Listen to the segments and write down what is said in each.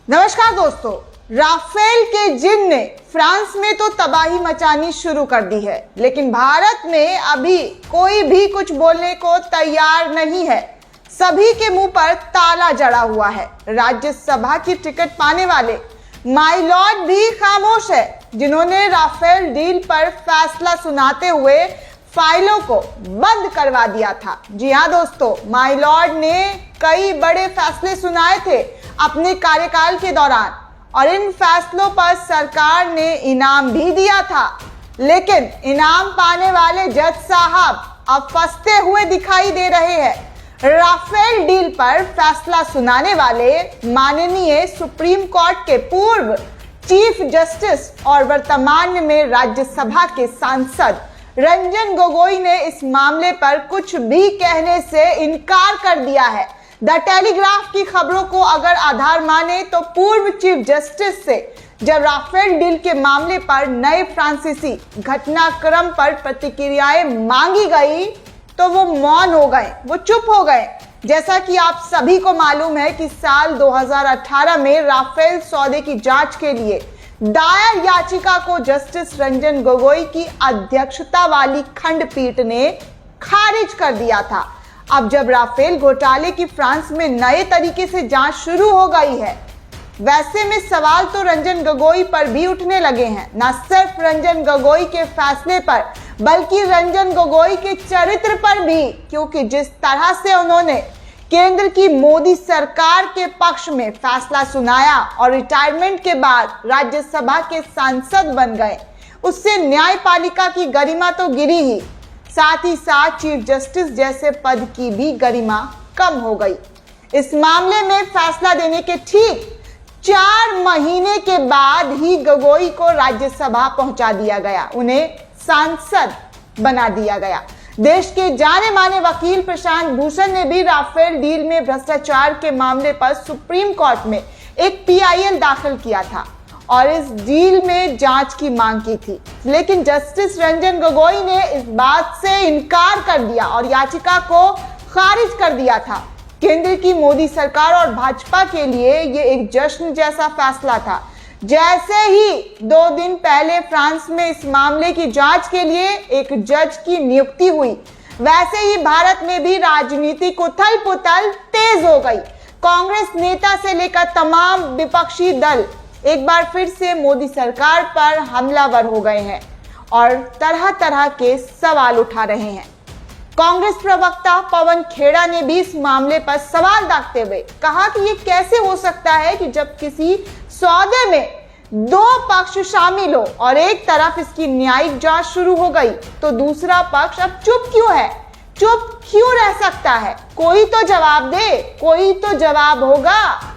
नमस्कार दोस्तों, राफेल के जिन ने फ्रांस में तो तबाही मचानी शुरू कर दी है, लेकिन भारत में अभी कोई भी कुछ बोलने को तैयार नहीं है। सभी के मुंह पर ताला जड़ा हुआ है। राज्यसभा की टिकट पाने वाले माय लॉर्ड भी खामोश है, जिन्होंने राफेल डील पर फैसला सुनाते हुए फाइलों को बंद करवा दिया था। जी हाँ दोस्तों, माय लॉर्ड ने कई बड़े फैसले सुनाए थे अपने कार्यकाल के दौरान और इन फैसलों पर सरकार ने इनाम भी दिया था, लेकिन इनाम पाने वाले जज साहब अब फंसते हुए दिखाई दे रहे हैं। राफेल डील पर फैसला सुनाने वाले माननीय सुप्रीम कोर्ट के पूर्व चीफ जस्टिस और वर्तमान में राज्यसभा के सांसद रंजन गोगोई ने इस मामले पर कुछ भी कहने से इनकार कर दिया है। द टेलीग्राफ की खबरों को अगर आधार माने तो पूर्व चीफ जस्टिस से जब राफेल डील के मामले पर नए फ्रांसीसी घटनाक्रम पर प्रतिक्रियाएं मांगी गई तो वो मौन हो गए, वो चुप हो गए। जैसा कि आप सभी को मालूम है कि साल 2018 में राफेल सौदे की जांच के लिए दायर याचिका को जस्टिस रंजन गोगोई की अध्यक्षता वाली खंडपीठ ने खारिज कर दिया था। अब जब राफेल घोटाले की फ्रांस में नए तरीके से जांच शुरू हो गई है, वैसे में सवाल तो रंजन गोगोई पर भी उठने लगे हैं। न सिर्फ रंजन गोगोई के फैसले पर बल्कि रंजन गोगोई के चरित्र पर भी, क्योंकि जिस तरह से उन्होंने केंद्र की मोदी सरकार के पक्ष में फैसला सुनाया और रिटायरमेंट के बाद राज्यसभा के सांसद बन गए, उससे न्यायपालिका की गरिमा तो गिरी ही, साथ ही साथ चीफ जस्टिस जैसे पद की भी गरिमा कम हो गई। इस मामले में फैसला देने के ठीक 4 महीने के बाद ही गोगोई को राज्यसभा पहुंचा दिया गया, उन्हें सांसद बना दिया गया। देश के जाने माने वकील प्रशांत भूषण ने भी राफेल डील में भ्रष्टाचार के मामले पर सुप्रीम कोर्ट में एक पीआईएल दाखिल किया था और इस डील में जांच की मांग की थी, लेकिन जस्टिस रंजन गोगोई ने इस बात से इनकार कर दिया और याचिका को खारिज कर दिया था। केंद्र की मोदी सरकार और भाजपा के लिए ये एक जश्न जैसा फैसला था। जैसे ही 2 दिन पहले फ्रांस में इस मामले की जांच के लिए एक जज की नियुक्ति हुई, वैसे ही भारत में भी राजनीतिक उथल पुथल तेज हो गई। कांग्रेस नेता से लेकर तमाम विपक्षी दल एक बार फिर से मोदी सरकार पर हमलावर हो गए हैं और तरह तरह के सवाल उठा रहे हैं। कांग्रेस प्रवक्ता पवन खेड़ा ने भी इस मामले पर सवाल दागते हुए कहा कि ये कैसे हो सकता है कि जब किसी सौदे में 2 पक्ष शामिल हो और एक तरफ इसकी न्यायिक जांच शुरू हो गई तो दूसरा पक्ष अब चुप क्यों है, चुप क्यों रह सकता है? कोई तो जवाब दे, कोई तो जवाब होगा।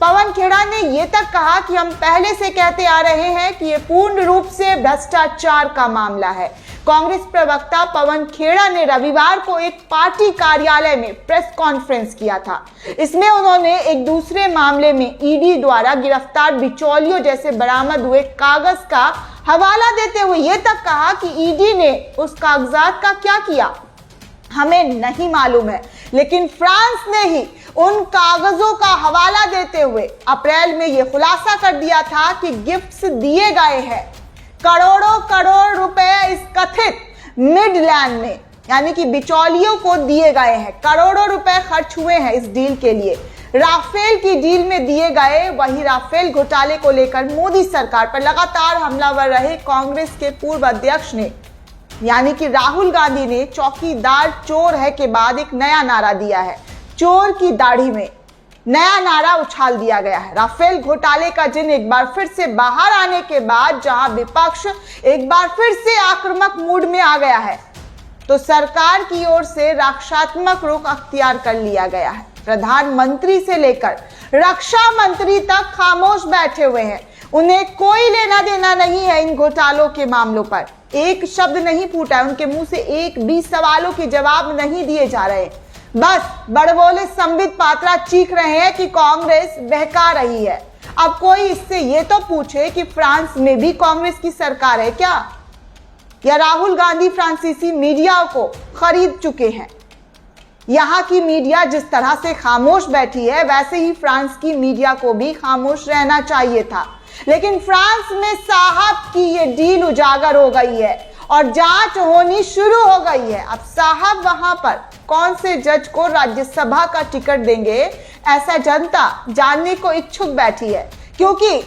पवन खेड़ा ने यह तक कहा कि हम पहले से कहते आ रहे हैं कि यह पूर्ण रूप से भ्रष्टाचार का मामला है। कांग्रेस प्रवक्ता पवन खेड़ा ने रविवार को एक पार्टी कार्यालय में प्रेस कॉन्फ्रेंस किया था। इसमें उन्होंने एक दूसरे मामले में ईडी द्वारा गिरफ्तार बिचौलियों जैसे बरामद हुए कागज का हवाला देते हुए यह तक कहा कि ईडी ने उस कागजात का क्या किया हमें नहीं मालूम है, लेकिन फ्रांस ने ही उन कागजों का हवाला देते हुए अप्रैल में यह खुलासा कर दिया था कि गिफ्ट्स दिए गए हैं। करोड़ों करोड़ रुपए इस कथित मिडलैंड में यानी कि बिचौलियों को दिए गए हैं। करोड़ों रुपए खर्च हुए हैं इस डील के लिए। राफेल की डील में दिए गए। वही राफेल घोटाले को लेकर मोदी सरकार पर लगातार हमलावर रहे कांग्रेस के पूर्व अध्यक्ष ने यानी कि राहुल गांधी ने चौकीदार चोर है के बाद एक नया नारा दिया है। चोर की दाढ़ी में नया नारा उछाल दिया गया है। राफेल घोटाले का जिन एक बार फिर से बाहर आने के बाद जहां विपक्ष एक बार फिर से आक्रामक मूड में आ गया है, तो सरकार की ओर से रक्षात्मक रुख अख्तियार कर लिया गया है। प्रधानमंत्री से लेकर रक्षा मंत्री तक खामोश बैठे हुए हैं। उन्हें कोई लेना देना नहीं है इन घोटालों के मामलों पर। एक शब्द नहीं फूटा है उनके मुंह से, एक भी सवालों के जवाब नहीं दिए जा रहे। बस बड़बोले संबित पात्रा चीख रहे हैं कि कांग्रेस बहका रही है। अब कोई इससे ये तो पूछे कि फ्रांस में भी कांग्रेस की सरकार है क्या, या राहुल गांधी फ्रांसीसी मीडिया को खरीद चुके हैं, यहाँ की मीडिया जिस तरह से खामोश बैठी है, वैसे ही फ्रांस की मीडिया को भी खामोश रहना चाहिए था। लेकिन फ्रांस में साहब की ये डील उजागर हो गई है और जांच होनी शुरू हो गई है। अब साहब वहां पर कौन से जज को राज्यसभा का टिकट देंगे, ऐसा जनता जानने को इच्छुक बैठी है, क्योंकि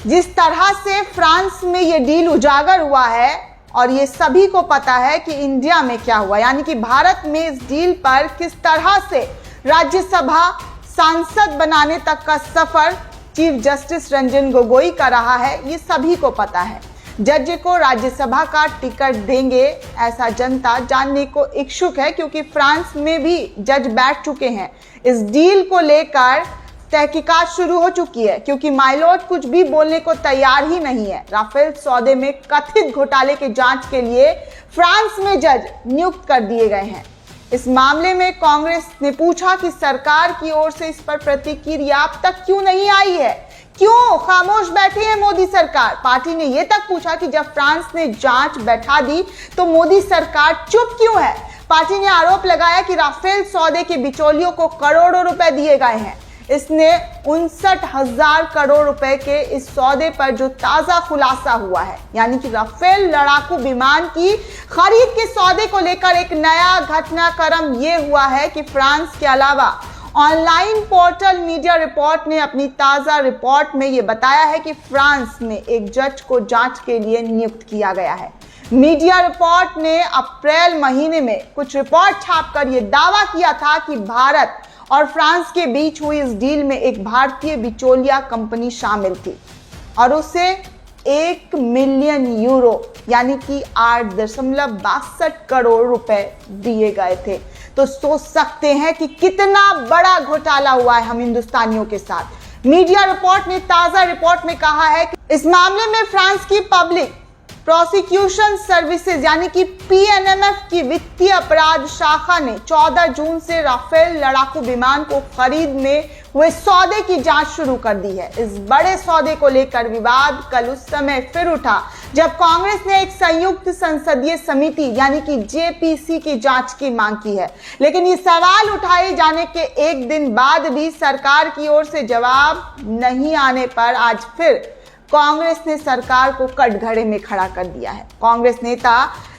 जिस तरह से फ्रांस में ये डील उजागर हुआ है और ये सभी को पता है कि इंडिया में क्या हुआ, यानी कि भारत में इस डील पर किस तरह से राज्यसभा सांसद बनाने तक का सफर चीफ जस्टिस रंजन गोगोई का रहा है, ये सभी को पता है। जज को राज्यसभा का टिकट देंगे, ऐसा जनता जानने को इच्छुक है, क्योंकि फ्रांस में भी जज बैठ चुके हैं। इस डील को लेकर तहकीकात शुरू हो चुकी है, क्योंकि माइलॉर्ड कुछ भी बोलने को तैयार ही नहीं है। राफेल सौदे में कथित घोटाले के जांच के लिए फ्रांस में जज नियुक्त कर दिए गए हैं। इस मामले में कांग्रेस ने पूछा कि सरकार की ओर से इस पर प्रतिक्रिया अब तक क्यों नहीं आई है, क्यों खामोश बैठी है मोदी सरकार। पार्टी ने यह तक पूछा कि जब फ्रांस ने जांच बैठा दी तो मोदी सरकार चुप क्यों है। पार्टी ने आरोप लगाया कि राफेल सौदे के बिचौलियों को करोड़ों रुपए दिए गए हैं। इसने 59,000 करोड़ रुपए के इस सौदे पर जो ताजा खुलासा हुआ है, यानी कि राफेल लड़ाकू विमान की खरीद के सौदे को लेकर एक नया घटनाक्रम यह हुआ है कि फ्रांस के अलावा ऑनलाइन पोर्टल मीडिया रिपोर्ट ने अपनी ताजा रिपोर्ट में यह बताया है कि फ्रांस में एक जज को जांच के लिए नियुक्त किया गया है। मीडिया रिपोर्ट ने अप्रैल महीने में कुछ रिपोर्ट छापकर यह दावा किया था कि भारत और फ्रांस के बीच हुई इस डील में एक भारतीय बिचौलिया कंपनी शामिल थी और उसे 1 मिलियन यूरो यानी कि 8.62 करोड़ रुपए दिए गए थे। तो सोच सकते हैं कि कितना बड़ा घोटाला हुआ है हम हिंदुस्तानियों के साथ। मीडिया रिपोर्ट ने ताजा रिपोर्ट में कहा है कि इस मामले में फ्रांस की पब्लिक प्रोसिक्यूशन सर्विसेज यानी कि पीएनएमएफ की वित्तीय अपराध शाखा ने 14 जून से राफेल लड़ाकू विमान को खरीदने हुए सौदे की जांच शुरू कर दी है। इस बड़े सौदे को लेकर विवाद कल उस समय फिर उठा जब कांग्रेस ने एक संयुक्त संसदीय समिति यानी कि जेपीसी की जांच की मांग की है। लेकिन ये सवाल उठाए जाने के एक दिन बाद भी सरकार की ओर से जवाब नहीं आने पर आज फिर कांग्रेस ने सरकार को कटघरे में खड़ा कर दिया है। कांग्रेस नेता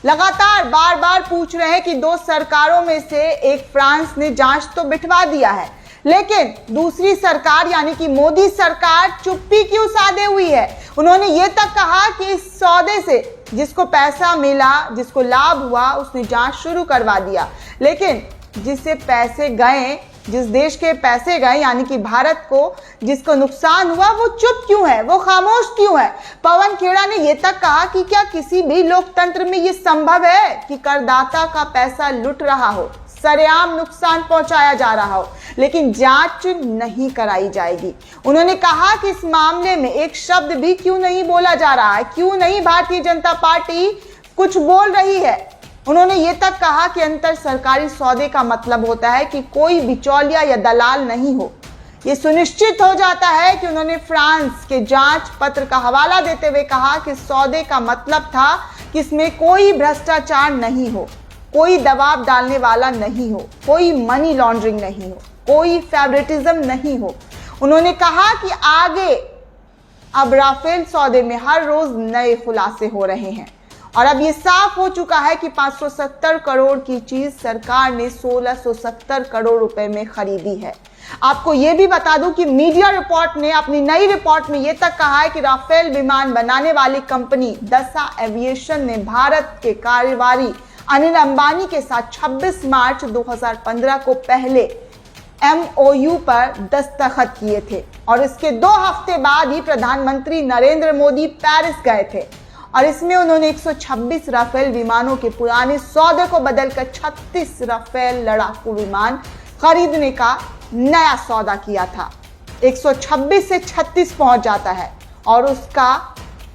लगातार बार बार पूछ रहे हैं कि दो सरकारों में से एक फ्रांस ने जांच तो बिठवा दिया है, लेकिन दूसरी सरकार यानी कि मोदी सरकार चुप्पी क्यों साधे हुई है। उन्होंने ये तक कहा कि इस सौदे से जिसको पैसा मिला, जिसको लाभ हुआ, उसने जांच शुरू करवा दिया, लेकिन जिसे पैसे गए, जिस देश के पैसे गए यानी कि भारत को जिसको नुकसान हुआ, वो चुप क्यों है, वो खामोश क्यों है। पवन खेड़ा ने यह तक कहा कि क्या किसी भी लोकतंत्र में यह संभव है कि करदाता का पैसा लुट रहा हो, सरेआम नुकसान पहुंचाया जा रहा हो, लेकिन जांच नहीं कराई जाएगी। उन्होंने कहा कि इस मामले में एक शब्द भी क्यों नहीं बोला जा रहा है, क्यों नहीं भारतीय जनता पार्टी कुछ बोल रही है। उन्होंने ये तक कहा कि अंतर सरकारी सौदे का मतलब होता है कि कोई बिचौलिया या दलाल नहीं हो। ये सुनिश्चित हो जाता है कि उन्होंने फ्रांस के जांच पत्र का हवाला देते हुए कहा कि सौदे का मतलब था कि इसमें कोई भ्रष्टाचार नहीं हो, कोई दबाव डालने वाला नहीं हो, कोई मनी लॉन्ड्रिंग नहीं हो, कोई फेवरेटिज्म नहीं हो। उन्होंने कहा कि आगे अब राफेल सौदे में हर रोज नए खुलासे हो रहे हैं और अब ये साफ हो चुका है कि 570 करोड़ की चीज सरकार ने 1670 करोड़ रुपए में खरीदी है। आपको ये भी बता दूं कि मीडिया रिपोर्ट ने अपनी नई रिपोर्ट में ये तक कहा है कि राफेल विमान बनाने वाली कंपनी दसा एविएशन ने भारत के कारोबारी अनिल अंबानी के साथ 26 मार्च 2015 को पहले MOU पर दस्तखत किए थे और इसके 2 हफ्ते बाद ही प्रधानमंत्री नरेंद्र मोदी पेरिस गए थे और इसमें उन्होंने 126 राफेल विमानों के पुराने सौदे को बदलकर 36 राफेल लड़ाकू विमान खरीदने का नया सौदा किया था। 126 से 36 पहुंच जाता है और उसका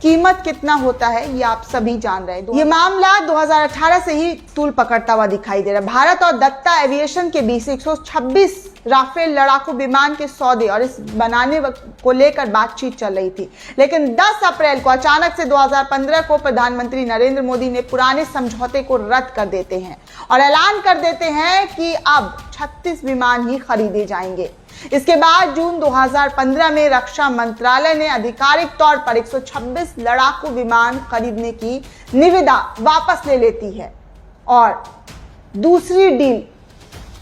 कीमत कितना होता है ये आप सभी जान रहे हैं। ये मामला 2018 से ही तूल पकड़ता हुआ दिखाई दे रहा है। भारत और दत्ता एविएशन के बीच 126 राफेल लड़ाकू विमान के सौदे और इस बनाने को लेकर बातचीत चल रही थी, लेकिन 10 अप्रैल को अचानक से 2015 को प्रधानमंत्री नरेंद्र मोदी ने पुराने समझौते को रद्द कर देते हैं और ऐलान कर देते हैं कि अब 36 विमान ही खरीदे जाएंगे। इसके बाद जून 2015 में रक्षा मंत्रालय ने आधिकारिक तौर पर 126 लड़ाकू विमान खरीदने की निविदा वापस ले लेती है और दूसरी डील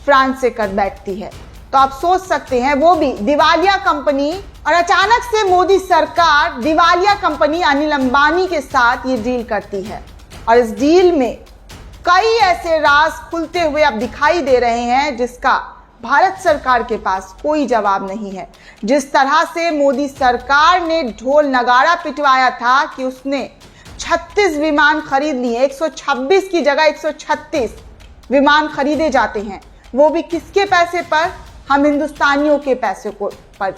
फ्रांस से कर बैठती है। तो आप सोच सकते हैं, वो भी दिवालिया कंपनी, और अचानक से मोदी सरकार दिवालिया कंपनी अनिल अंबानी के साथ ये डील करती है और इस डील में कई ऐसे राज खुलते हुए अब दिखाई दे रहे हैं जिसका भारत सरकार के पास कोई जवाब नहीं है। जिस तरह से मोदी सरकार ने ढोल नगाड़ा पिटवाया था कि उसने 36 विमान खरीद लिए, 126 की जगह 136 विमान खरीदे जाते हैं, वो भी किसके पैसे पर? हम हिंदुस्तानियों के पैसे को पर।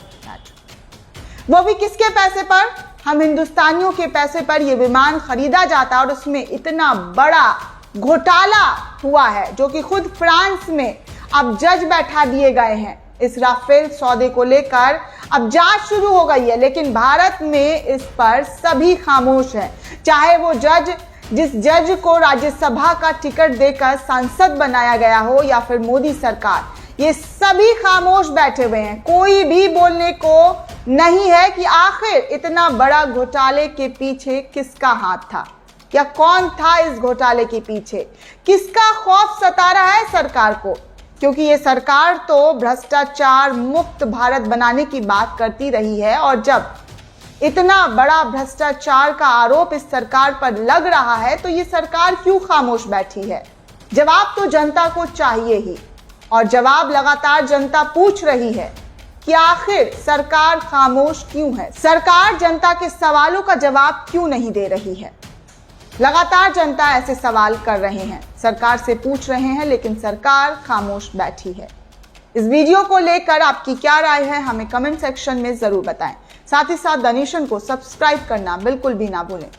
वो भी किसके पैसे पर? हम हिंदुस्तानियों के पैसे पर ये विमान खरीदा जाता और उसमें इतना बड़ा घोटाला हुआ है जो कि खुद फ्रांस में अब जज बैठा दिए गए हैं। इस राफेल सौदे को लेकर अब जांच शुरू हो गई है, लेकिन भारत में इस पर सभी खामोश हैं। चाहे वो जज, जिस जज को राज्यसभा का टिकट देकर सांसद बनाया गया हो, या फिर मोदी सरकार, ये सभी खामोश बैठे हुए हैं। कोई भी बोलने को नहीं है कि आखिर इतना बड़ा घोटाले के पीछे किसका हाथ था या कौन था इस घोटाले के पीछे। किसका खौफ सता रहा है सरकार को, क्योंकि ये सरकार तो भ्रष्टाचार मुक्त भारत बनाने की बात करती रही है और जब इतना बड़ा भ्रष्टाचार का आरोप इस सरकार पर लग रहा है तो ये सरकार क्यों खामोश बैठी है? जवाब तो जनता को चाहिए ही, और जवाब लगातार जनता पूछ रही है कि आखिर सरकार खामोश क्यों है? सरकार जनता के सवालों का जवाब क्यों नहीं दे रही है? लगातार जनता ऐसे सवाल कर रहे हैं, सरकार से पूछ रहे हैं, लेकिन सरकार खामोश बैठी है। इस वीडियो को लेकर आपकी क्या राय है हमें कमेंट सेक्शन में जरूर बताएं। साथ ही साथ द नेशन को सब्सक्राइब करना बिल्कुल भी ना भूलें।